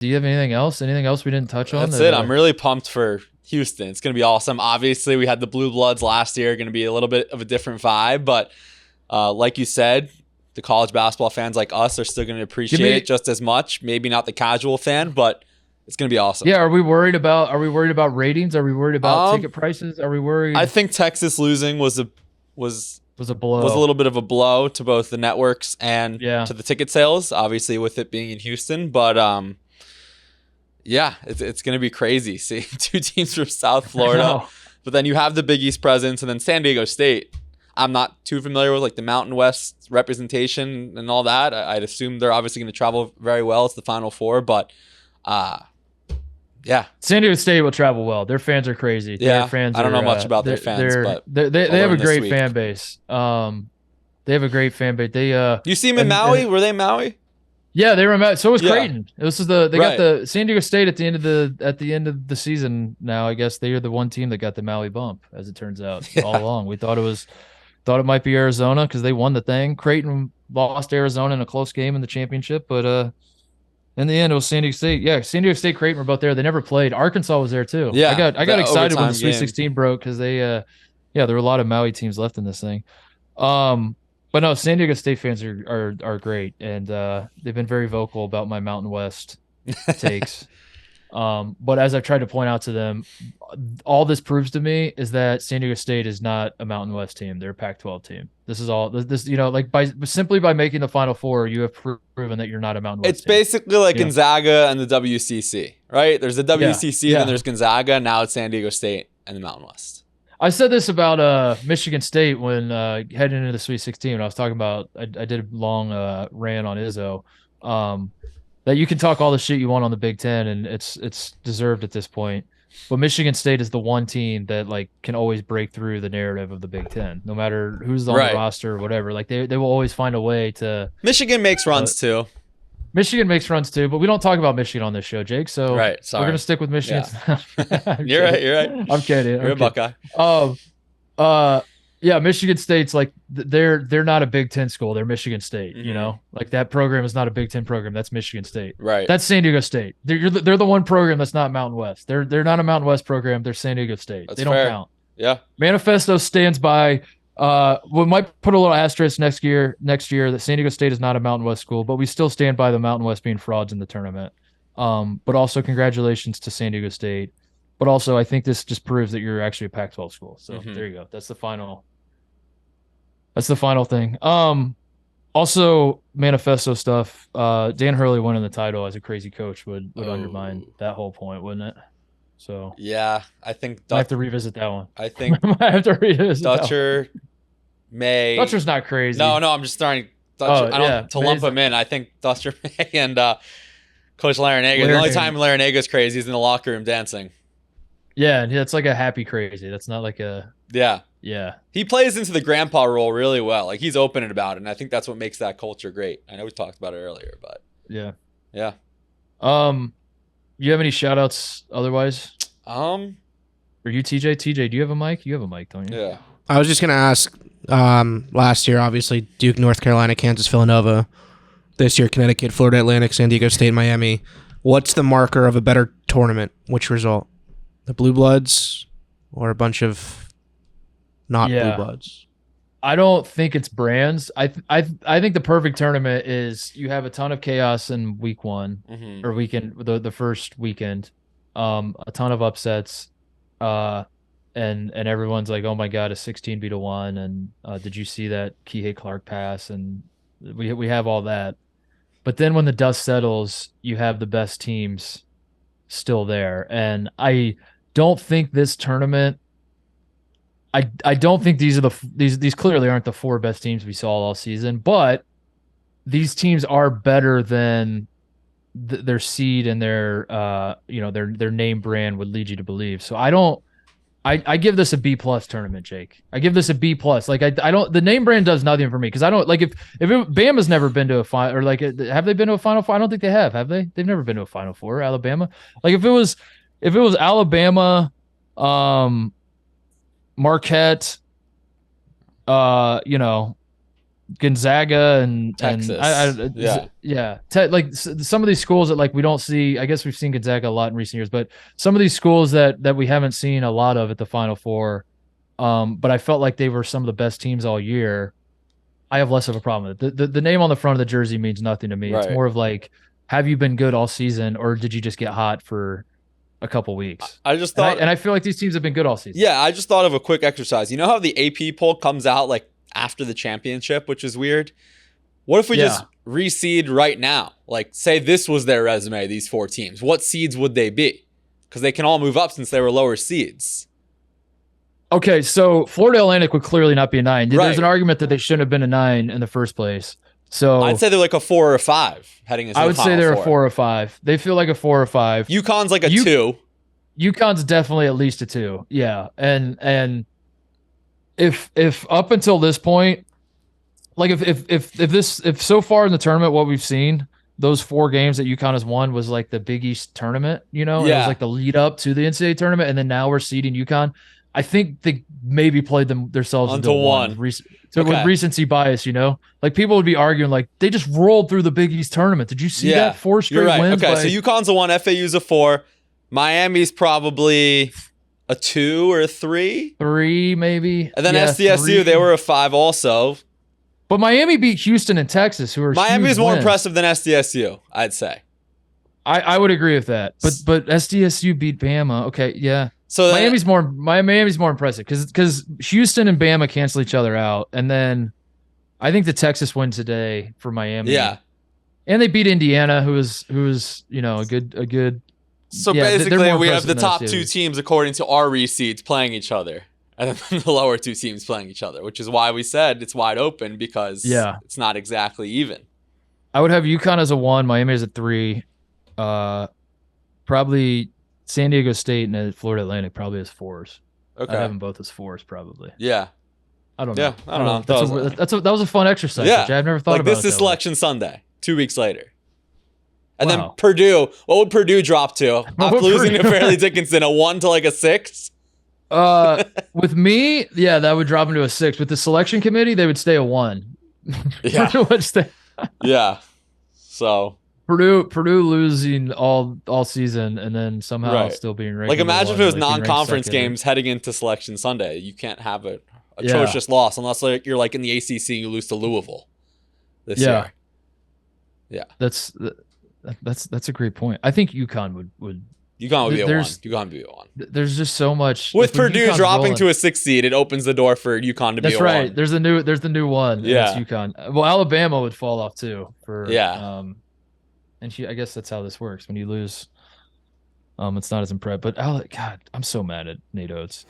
Do you have anything else? Anything else we didn't touch on? That's it. I'm really pumped for Houston. It's going to be awesome. Obviously, we had the Blue Bloods last year, going to be a little bit of a different vibe, but like you said, the college basketball fans like us are still going to appreciate it just as much. Maybe not the casual fan, but it's going to be awesome. Yeah, are we worried about ratings? Are we worried about ticket prices? Are we worried? I think Texas losing was a blow. Was a little bit of a blow to both the networks and yeah. to the ticket sales, obviously with it being in Houston, but yeah, it's going to be crazy seeing two teams from South Florida. But then you have the Big East presence, and then San Diego State. I'm not too familiar with like the Mountain West representation and all that. I'd assume they're obviously going to travel very well. It's the Final Four, but yeah, San Diego State will travel well. Their fans are crazy. Yeah, I don't know much about their fans, but they have a great fan base. They have a great fan base. You see them in Maui? Were they in Maui? Yeah, they were in Maui. So was Creighton. This is they Right. got the San Diego State at the end of the season. Now I guess they are the one team that got the Maui bump, as it turns out. All along, we thought it might be Arizona because they won the thing. Creighton lost Arizona in a close game in the championship, but in the end, it was San Diego State. Yeah, San Diego State, Creighton were both there. They never played. Arkansas was there too. Yeah, I got excited when the Sweet game. 16 broke because there were a lot of Maui teams left in this thing. But no, San Diego State fans are great, and they've been very vocal about my Mountain West takes. But as I've tried to point out to them, all this proves to me is that San Diego State is not a Mountain West team. They're a Pac-12 team. This is all this, like simply by making the Final Four, you have proven that you're not a Mountain West It's team. basically like Gonzaga and the WCC, right? There's the WCC and then there's Gonzaga. Now it's San Diego State and the Mountain West. I said this about Michigan State when heading into the Sweet 16. When I was talking about, I did a long rant on Izzo. That you can talk all the shit you want on the Big Ten, and it's deserved at this point. But Michigan State is the one team that like can always break through the narrative of the Big Ten, no matter who's on the roster or whatever. Like they will always find a way to. Michigan makes runs too. Michigan makes runs too, but we don't talk about Michigan on this show, Jake. So we're gonna stick with Michigan. Yeah. You're right. I'm kidding. You're a Buckeye. Yeah, Michigan State's like they're not a Big Ten school. They're Michigan State. Mm-hmm. You know, like that program is not a Big Ten program. That's Michigan State. Right. That's San Diego State. They're the one program that's not Mountain West. They're not a Mountain West program. They're San Diego State. They don't count. Yeah. Manifesto stands by. We might put a little asterisk next year that San Diego State is not a Mountain West school, but we still stand by the Mountain West being frauds in the tournament. But also congratulations to San Diego State. But also, I think this just proves that you're actually a Pac-12 school. So there you go. That's the final thing. Also manifesto stuff. Dan Hurley winning the title as a crazy coach would undermine that whole point, wouldn't it? So yeah, I think I have to revisit that one. I think I have to revisit Dutcher may. Dutcher's not crazy. No, I'm just starting. Dutcher, to lump him in. I think Dutcher May and Coach Larinaga. The only time Larinaga is crazy is in the locker room dancing. Yeah, it's like a happy crazy. That's not like a Yeah. He plays into the grandpa role really well. Like he's open about it, and I think that's what makes that culture great. I know we talked about it earlier, but yeah. You have any shout outs otherwise? Or you TJ? TJ, do you have a mic? You have a mic, don't you? Yeah. I was just gonna ask, last year obviously Duke, North Carolina, Kansas, Villanova. This year Connecticut, Florida Atlantic, San Diego State, Miami. What's the marker of a better tournament? Which result? The Blue Bloods or a bunch of Blue Bloods? I don't think it's brands. I think the perfect tournament is you have a ton of chaos in week one or weekend, the first weekend, a ton of upsets, and everyone's like, oh my god, a 16-1, and did you see that Kihei Clark pass? And we have all that, but then when the dust settles, you have the best teams still there, and I don't think this tournament. I don't think these clearly aren't the four best teams we saw all season, but these teams are better than their seed and their their name brand would lead you to believe. So I give this a B+ tournament, Jake. I give this a B+. Like I don't, the name brand does nothing for me because I don't like if Bama's never been to a final, or like have they been to a Final Four? I don't think they have they? They've never been to a Final Four. Alabama, like if it was Alabama, Marquette, Gonzaga and Texas. Some of these schools that like we don't see. I guess we've seen Gonzaga a lot in recent years, but some of these schools that we haven't seen a lot of at the Final Four. But I felt like they were some of the best teams all year. I have less of a problem with it. The name on the front of the jersey means nothing to me. Right. It's more of like, have you been good all season, or did you just get hot for a couple weeks? I just thought, and I feel like these teams have been good all season. Yeah, I just thought of a quick exercise. You know how the AP poll comes out like after the championship, which is weird? What if we just reseed right now? Like, say this was their resume, these 4 teams. What seeds would they be? Because they can all move up since they were lower seeds. Okay, so Florida Atlantic would clearly not be a 9. Right. There's an argument that they shouldn't have been a 9 in the first place. So I'd say they're like a 4 or 5 heading into the I would say they're Final a 4 or 5. They feel like a 4 or 5. UConn's like a 2. UConn's definitely at least a 2. Yeah. And if up until this point, like if so far in the tournament what we've seen, those 4 games that UConn has won was like the Big East tournament, you know? Yeah. It was like the lead up to the NCAA tournament, and then now we're seeding UConn. I think they maybe played themselves into one. With recency bias, you know? Like people would be arguing like they just rolled through the Big East tournament. Did you see that 4 straight wins? Okay, so UConn's a 1, FAU's a 4. Miami's probably a 2 or a 3. 3 maybe. And then SDSU, 3. they were a 5 also. But Miami beat Houston and Texas, who are Miami's more impressive than SDSU, I'd say. I would agree with that. But SDSU beat Bama. Okay, yeah. So Miami's more impressive because Houston and Bama cancel each other out, and then I think the Texas win today for Miami. Yeah, and they beat Indiana, who is a good. So basically, we have the top 2 teams according to our reseeds playing each other, and then the lower 2 teams playing each other, which is why we said it's wide open because it's not exactly even. I would have UConn as a 1, Miami as a 3, probably San Diego State and Florida Atlantic probably as 4s. Okay, I have them both as 4s probably. Yeah, I don't know. Yeah, I don't know. That was a fun exercise. Yeah, I've never thought like about this is Selection Sunday, 2 weeks later. And Wow. then Purdue, what would Purdue drop to? After losing to Fairleigh Dickinson, a 1 to like a 6? With me, yeah, that would drop into a 6. With the selection committee, they would stay a 1. Yeah. Purdue would stay. Yeah. So Purdue losing all season and then somehow still being ranked. Like imagine if it was like non-conference games heading into Selection Sunday. You can't have an atrocious loss unless like you're like in the ACC and you lose to Louisville this year. Yeah. That's a great point. I think UConn would UConn would be a 1. UConn would be a 1. There's just so much with Purdue UConn's dropping to a 6 seed. It opens the door for UConn to be a 1. That's right. There's the new one. Yeah, it's UConn. Well, Alabama would fall off too. I guess that's how this works. When you lose, it's not as impressive. But God, I'm so mad at Nate Oates.